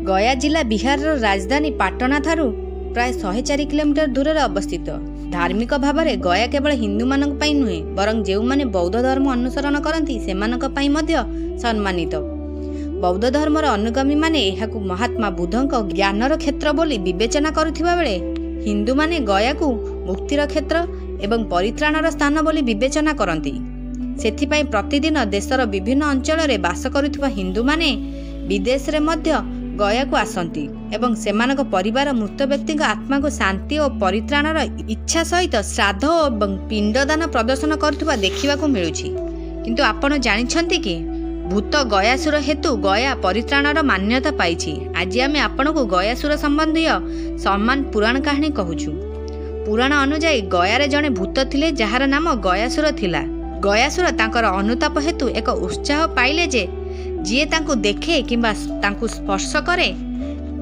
गया जिला बिहार राजधानी पाटना ठारू प्राय 104 किलोमीटर दूर अवस्थित। धार्मिक भाव में गया केवल हिंदू मान नुहे बरं जो मैंने बौद्ध धर्म अनुसरण करती से सम्मानित। बौद्ध धर्मर अनुगामी माने यहाकू महात्मा बुद्धंक ज्ञानर क्षेत्र बोली विवेचना करुथिबा बेले हिंदू माने गया को मुक्तिर क्षेत्र एवं परित्राणर स्थान बोली विवेचना करती। सेथिपाई प्रतिदिन देशर विभिन्न अंचल में बास करुथिबा हिंदू माने विदेश रे मध्य गया को आसंती एवं सेमानक परिवार मृत व्यक्ति आत्मा को शांति और परित्राणर इच्छा सहित श्राद्ध और पिंडदान प्रदर्शन करुथिबा देखिबाकू मिलुछि। किंतु आपण जानिछंती कि भूत गयासुर हेतु गया परित्राणर मान्यता पाइछि। आज आमे आपनकू गयासुर संबंधी सम्मान पुराण कहानी कहूछु। पुराण अनुसार गया रे जणे भूत थिले जहार नाम गयासुर थिला। गयासुर तांकर अनुताप हेतु एक उत्साह पाइले जे जीए तांकू देखे किंबा तांकू स्पर्श करे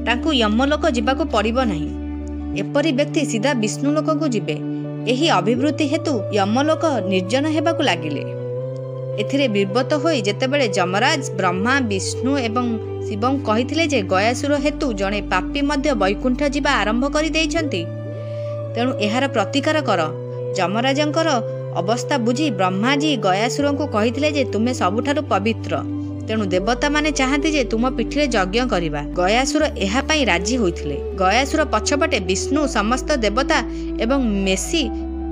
तांकू यमलोक जिबाकू पड़िबो नाही। एपरि व्यक्ति सीधा विष्णुलोक को जिबे। एही अभिवृत्ति हेतु यमलोक निर्जन हेबाकू लागिले। एथिरे विर्बत होई जेतेबेले जमराज ब्रह्मा विष्णु एवं शिवं कहिथिले जे गयासुर हेतु जणे पापी मध्य वैकुंठ जिबा आरंभ करि दैछंती, तेणु एहार प्रतिकार कर। जमराजंकर अवस्था बुझी ब्रह्माजी गयासुर को कहिथिले जे तुमे सबुठारु पवित्र, तेणु देवता माने चाहती जे तुम पिठिरे यज्ञ करिबा। गयासुर एहा पई राजी होइथिले। गयासुर पछपटे विष्णु समस्त देवता एवं मेसी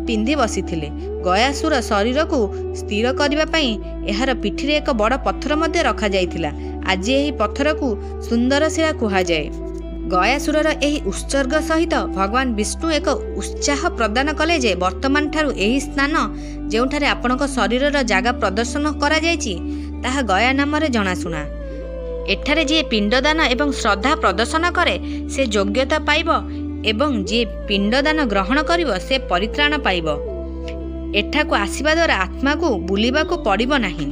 पिंधि बसिथिले। गयासुर शरीर को स्थिर करबा पई एहार पिठिरे एक बड़ पत्थर मध्ये रखा जाइथिला। आज एही पत्थर को सुंदर शिला कुहा जाए। गयासुरर एही उत्सर्ग सहित भगवान विष्णु एक उत्साह प्रदान कले जे वर्तमान ठारू एही स्थान जेउठारे आपणक शरीरर जागा प्रदर्शन करा जायछि ताहा गया नाम रे जनाशुना। एठारे जे पिंडदान एवं श्रद्धा प्रदर्शन करे से योग्यता पाइब एवं जे पिंडदान ग्रहण करिब से परित्राण पाइब। एठाकू आसीबा द्वारा आत्मा को बुलिबा को पड़िब नाही।